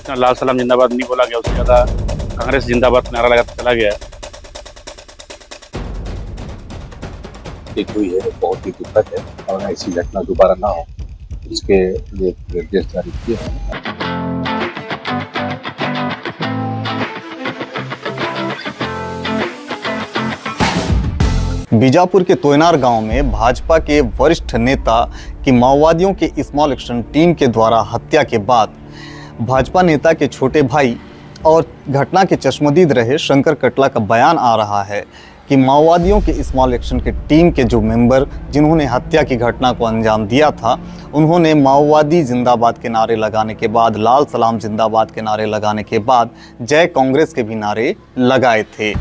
जितना लाल सलाम जिंदाबाद नहीं बोला गया उससे ज़्यादा कांग्रेस जिंदाबाद नारा लगाकर चला गया। एक हुई है बहुत ही दुखद है और ऐसी घटना दोबारा ना हो इसके लिए निर्देश जारी किए हैं। बीजापुर के तोयनार गांव में भाजपा के वरिष्ठ नेता की माओवादियों के स्मॉल एक्शन टीम के द्वारा हत्या के बाद भाजपा नेता के छोटे भाई और घटना के चश्मदीद रहे शंकर कटला का बयान आ रहा है कि माओवादियों के स्मॉल एक्शन के टीम के जो मेंबर जिन्होंने हत्या की घटना को अंजाम दिया था, उन्होंने माओवादी जिंदाबाद के नारे लगाने के बाद, लाल सलाम जिंदाबाद के नारे लगाने के बाद जय कांग्रेस के भी नारे लगाए थे।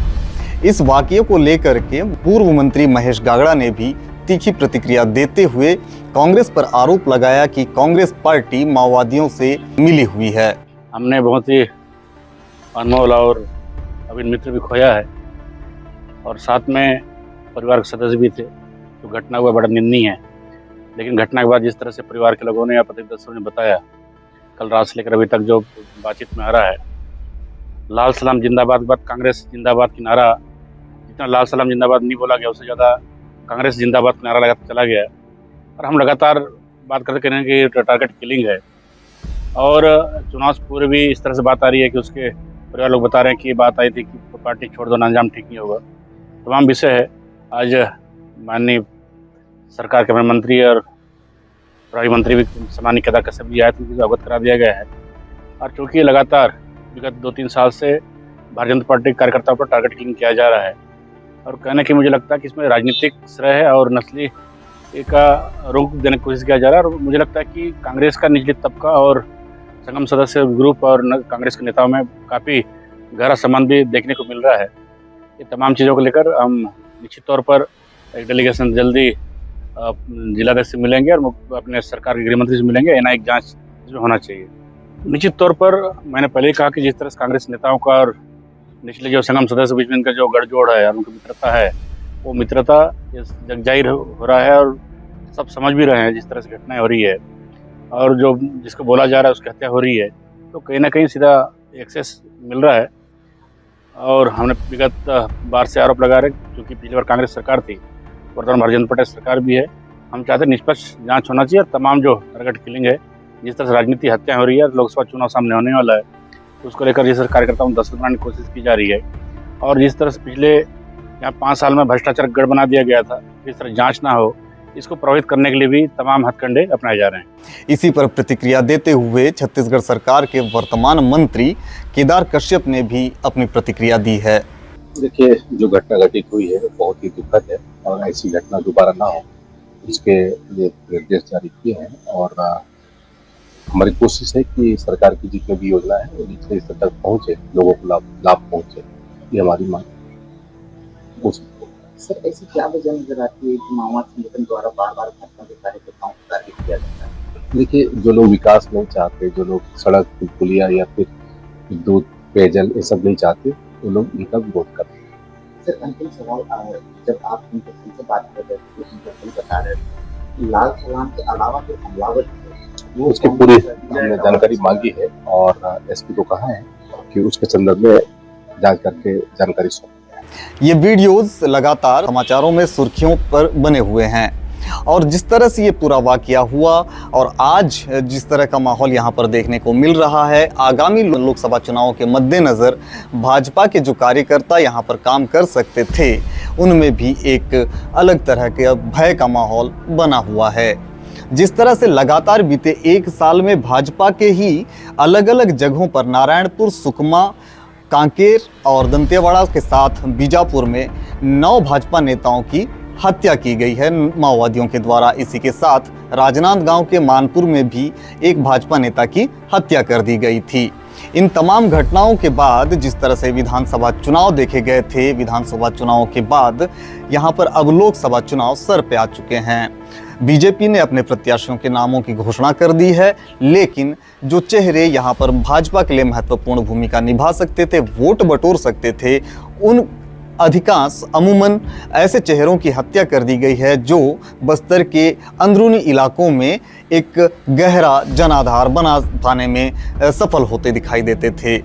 इस वाकये को लेकर के पूर्व मंत्री महेश गागड़ा ने भी तीखी प्रतिक्रिया देते हुए कांग्रेस पर आरोप लगाया कि कांग्रेस पार्टी माओवादियों से मिली हुई है। हमने बहुत ही अनमोल और अभिन्न मित्र भी खोया है और साथ में परिवार के सदस्य भी थे। तो घटना हुआ बड़ा निंदनीय है, लेकिन घटना के बाद जिस तरह से परिवार के लोगों ने या प्रतिनिधियों ने बताया, कल रात से लेकर अभी तक जो बातचीत में आ रहा है, लाल सलाम जिंदाबाद के बाद कांग्रेस जिंदाबाद की नारा, जितना लाल सलाम जिंदाबाद नहीं बोला गया उससे ज़्यादा कांग्रेस जिंदाबाद का नारा लगाकर चला गया। और हम लगातार बात करते कह रहे हैं कि टारगेट किलिंग है और चुनाव से पूर्व भी इस तरह से बात आ रही है कि उसके परिवार लोग बता रहे हैं कि बात आई थी कि पार्टी छोड़ दो ना, अंजाम ठीक नहीं होगा। तमाम विषय है। आज माननीय सरकार के मंत्री और प्रभारी मंत्री भी सामान्य केदार कश्यप भी आए थे, उनको अवगत करा दिया गया है। और चूँकि लगातार विगत 2-3 साल से भारतीय जनता पार्टी के कार्यकर्ताओं पर टारगेट किलिंग किया जा रहा है और कहने की मुझे लगता है कि इसमें राजनीतिक श्रेय है और नस्ली का रुख देने की कोशिश किया जा रहा है। और मुझे लगता है कि कांग्रेस का निचले तबका और संगम सदस्य ग्रुप और कांग्रेस के नेताओं में काफ़ी गहरा संबंध भी देखने को मिल रहा है। ये तमाम चीज़ों को लेकर हम निश्चित तौर पर एक डेलीगेशन जल्दी जिलाध्यक्ष से मिलेंगे और अपने सरकार के गृहमंत्री से मिलेंगे। एनआईए जांच इसमें होना चाहिए। निश्चित तौर पर मैंने पहले ही कहा कि जिस तरह से कांग्रेस नेताओं का और निचले जो संगम सदस्य बीच में इनका जो गठजोड़ है, उनकी मित्रता है, वो मित्रता जग जाहिर हो रहा है और सब समझ भी रहे हैं जिस तरह से घटनाएं हो रही है और जो जिसको बोला जा रहा है उसकी हत्या हो रही है, तो कहीं ना कहीं सीधा एक्सेस मिल रहा है। और हमने विगत बार से आरोप लगा रहे, क्योंकि पिछली बार कांग्रेस सरकार थी, वर्तमान भारतीय जनता पार्टी सरकार भी है, हम चाहते हैं निष्पक्ष जांच होना चाहिए और तमाम जो टारगेट किलिंग है, जिस तरह से राजनीति हत्याएं हो रही है, लोकसभा चुनाव सामने होने वाला है, तो उसको लेकर जिस कार्यकर्ताओं को दस्तक बनाने की कोशिश की जा रही है। और जिस तरह से पिछले यहाँ 5 साल में भ्रष्टाचार गढ़ बना दिया गया था, जिस तरह जांच ना हो, इसको प्रभावित करने के लिए भी तमाम हथकंडे अपनाए जा रहे हैं। इसी पर प्रतिक्रिया देते हुए छत्तीसगढ़ सरकार के वर्तमान मंत्री केदार कश्यप ने भी अपनी प्रतिक्रिया दी है। देखिए, जो घटना घटित हुई है बहुत ही दुखद है और ऐसी घटना दोबारा ना हो इसके लिए निर्देश जारी किए हैं। और हमारी कोशिश है कि सरकार की जितनी भी योजना है वो निचले स्तर तक पहुँचे, लोगों को लाभ पहुँचे, ये हमारी मांग कोशिश। सर, ऐसी क्या वजह नजर आती है कि माओवादी संगठन द्वारा बार-बार भाजपा के कार्यकर्ताओं को टारगेट किया जाता है? देखिए, जो लोग विकास नहीं चाहते, जो लोग सड़क, पुलिया या फिर दूध, पेयजल ये सब नहीं चाहते, वो लोग इनका विरोध करते हैं। सर, अंतिम सवाल, जब आप उनके से बात कर रहे थे, उनको बता रहे थे, लाल सलाम के अलावा जो हमलावर थे, वो उसकी पूरी हमने जानकारी मांगी है और एसपी को कहा है कि उसके संदर्भ में जांच करके जानकारी सौंपे। ये वीडियोस लगातार समाचारों में सुर्खियों पर बने हुए हैं और जिस तरह से ये पूरा वाकया हुआ और आज जिस तरह का माहौल यहाँ पर देखने को मिल रहा है, आगामी लोकसभा चुनाव के मद्देनज़र भाजपा के जो कार्यकर्ता यहाँ पर काम कर सकते थे, उनमें भी एक अलग तरह के भय का माहौल बना हुआ है। जिस तरह से लगातार बीते 1 साल में भाजपा के ही अलग अलग जगहों पर नारायणपुर, सुकमा, कांकेर और दंतेवाड़ा के साथ बीजापुर में 9 भाजपा नेताओं की हत्या की गई है माओवादियों के द्वारा। इसी के साथ राजनांदगांव के मानपुर में भी एक भाजपा नेता की हत्या कर दी गई थी। इन तमाम घटनाओं के बाद जिस तरह से विधानसभा चुनाव देखे गए थे, विधानसभा चुनाव के बाद यहाँ पर अब लोकसभा चुनाव सर पे आ चुके हैं। बीजेपी ने अपने प्रत्याशियों के नामों की घोषणा कर दी है, लेकिन जो चेहरे यहाँ पर भाजपा के लिए महत्वपूर्ण भूमिका निभा सकते थे, वोट बटोर सकते थे, उन अधिकांश अमूमन ऐसे चेहरों की हत्या कर दी गई है जो बस्तर के अंदरूनी इलाकों में एक गहरा जनाधार बना पाने में सफल होते दिखाई देते थे।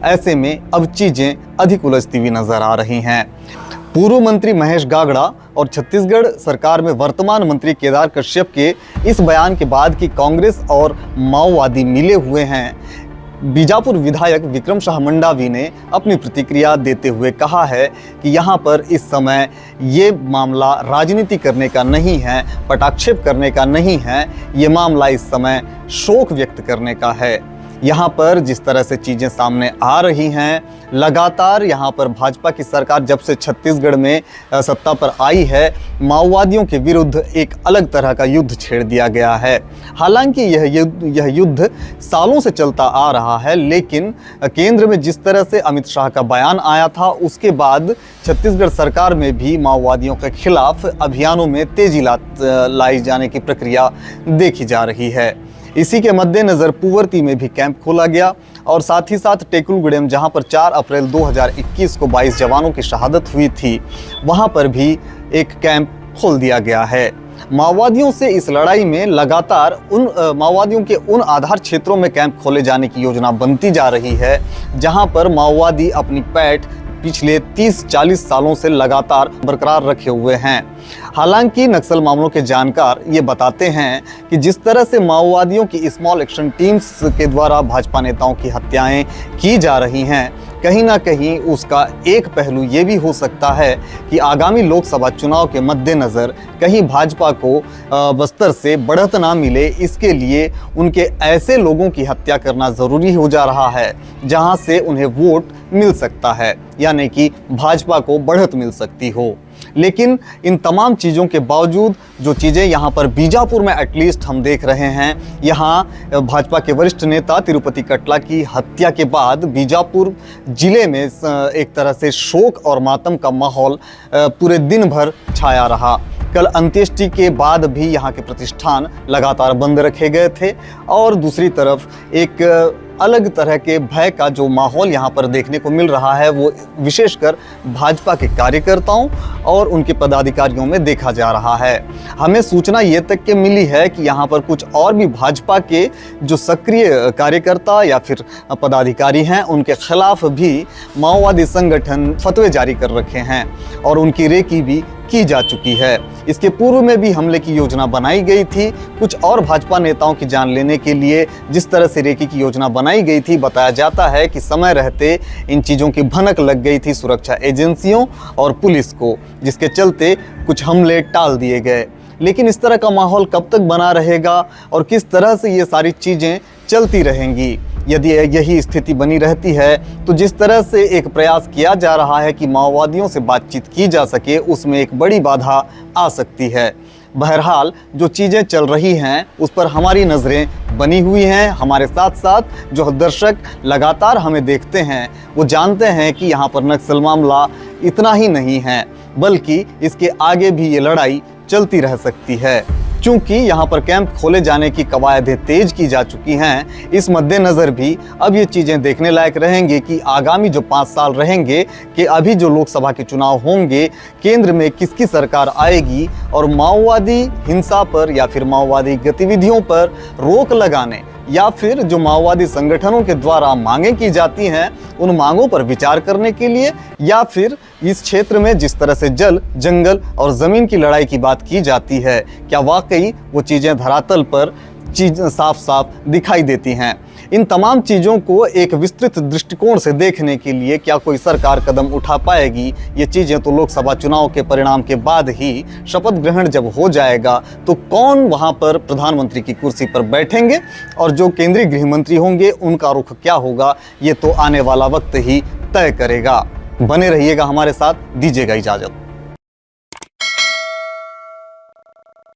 ऐसे में अब चीज़ें अधिक उलझती हुई नजर आ रही हैं। पूर्व मंत्री महेश गागड़ा और छत्तीसगढ़ सरकार में वर्तमान मंत्री केदार कश्यप के इस बयान के बाद कि कांग्रेस और माओवादी मिले हुए हैं, बीजापुर विधायक विक्रम शाह मंडावी ने अपनी प्रतिक्रिया देते हुए कहा है कि यहाँ पर इस समय ये मामला राजनीति करने का नहीं है, पटाक्षेप करने का नहीं है, ये मामला इस समय शोक व्यक्त करने का है। यहाँ पर जिस तरह से चीज़ें सामने आ रही हैं, लगातार यहाँ पर भाजपा की सरकार जब से छत्तीसगढ़ में सत्ता पर आई है, माओवादियों के विरुद्ध एक अलग तरह का युद्ध छेड़ दिया गया है। हालांकि यह युद्ध सालों से चलता आ रहा है, लेकिन केंद्र में जिस तरह से अमित शाह का बयान आया था, उसके बाद छत्तीसगढ़ सरकार में भी माओवादियों के खिलाफ अभियानों में तेजी लाई जाने की प्रक्रिया देखी जा रही है। इसी के मद्देनज़र पुवर्ती में भी कैंप खोला गया और साथ ही साथ टेकुलगुड़ेम, जहां पर 4 अप्रैल 2021 को 22 जवानों की शहादत हुई थी, वहां पर भी एक कैंप खोल दिया गया है। माओवादियों से इस लड़ाई में लगातार माओवादियों के उन आधार क्षेत्रों में कैंप खोले जाने की योजना बनती जा रही है जहां पर माओवादी अपनी पैठ पिछले 30-40 सालों से लगातार बरकरार रखे हुए हैं। हालांकि नक्सल मामलों के जानकार ये बताते हैं कि जिस तरह से माओवादियों की स्मॉल एक्शन टीम्स के द्वारा भाजपा नेताओं की हत्याएं की जा रही हैं, कहीं ना कहीं उसका एक पहलू ये भी हो सकता है कि आगामी लोकसभा चुनाव के मद्देनज़र कहीं भाजपा को बस्तर से बढ़त ना मिले, इसके लिए उनके ऐसे लोगों की हत्या करना ज़रूरी हो जा रहा है जहां से उन्हें वोट मिल सकता है, यानी कि भाजपा को बढ़त मिल सकती हो। लेकिन इन तमाम चीज़ों के बावजूद जो चीज़ें यहाँ पर बीजापुर में एटलीस्ट हम देख रहे हैं, यहाँ भाजपा के वरिष्ठ नेता तिरुपति कटला की हत्या के बाद बीजापुर जिले में एक तरह से शोक और मातम का माहौल पूरे दिन भर छाया रहा। कल अंत्येष्टि के बाद भी यहाँ के प्रतिष्ठान लगातार बंद रखे गए थे और दूसरी तरफ एक अलग तरह के भय का जो माहौल यहाँ पर देखने को मिल रहा है वो विशेषकर भाजपा के कार्यकर्ताओं और उनके पदाधिकारियों में देखा जा रहा है। हमें सूचना ये तक के मिली है कि यहाँ पर कुछ और भी भाजपा के जो सक्रिय कार्यकर्ता या फिर पदाधिकारी हैं, उनके खिलाफ भी माओवादी संगठन फतवे जारी कर रखे हैं और उनकी रेकी भी की जा चुकी है। इसके पूर्व में भी हमले की योजना बनाई गई थी। कुछ और भाजपा नेताओं की जान लेने के लिए जिस तरह से रेकी की योजना बनाई गई थी, बताया जाता है कि समय रहते इन चीज़ों की भनक लग गई थी सुरक्षा एजेंसियों और पुलिस को, जिसके चलते कुछ हमले टाल दिए गए। लेकिन इस तरह का माहौल कब तक बना रहेगा और किस तरह से ये सारी चीज़ें चलती रहेंगी, यदि यही स्थिति बनी रहती है तो जिस तरह से एक प्रयास किया जा रहा है कि माओवादियों से बातचीत की जा सके, उसमें एक बड़ी बाधा आ सकती है। बहरहाल जो चीज़ें चल रही हैं उस पर हमारी नज़रें बनी हुई हैं। हमारे साथ साथ जो दर्शक लगातार हमें देखते हैं वो जानते हैं कि यहाँ पर नक्सल मामला इतना ही नहीं है, बल्कि इसके आगे भी ये लड़ाई चलती रह सकती है। चूंकि यहाँ पर कैंप खोले जाने की कवायदें तेज की जा चुकी हैं, इस मद्देनज़र भी अब ये चीज़ें देखने लायक रहेंगे कि आगामी जो 5 साल रहेंगे कि अभी जो लोकसभा के चुनाव होंगे, केंद्र में किसकी सरकार आएगी और माओवादी हिंसा पर या फिर माओवादी गतिविधियों पर रोक लगाने या फिर जो माओवादी संगठनों के द्वारा मांगें की जाती हैं उन मांगों पर विचार करने के लिए, या फिर इस क्षेत्र में जिस तरह से जल, जंगल और ज़मीन की लड़ाई की बात की जाती है, क्या वाकई वो चीज़ें धरातल पर साफ साफ दिखाई देती हैं। इन तमाम चीज़ों को एक विस्तृत दृष्टिकोण से देखने के लिए क्या कोई सरकार कदम उठा पाएगी, ये चीज़ें तो लोकसभा चुनाव के परिणाम के बाद ही, शपथ ग्रहण जब हो जाएगा तो कौन वहाँ पर प्रधानमंत्री की कुर्सी पर बैठेंगे और जो केंद्रीय गृह मंत्री होंगे उनका रुख क्या होगा, ये तो आने वाला वक्त ही तय करेगा। बने रहिएगा हमारे साथ, दीजिएगा इजाज़त।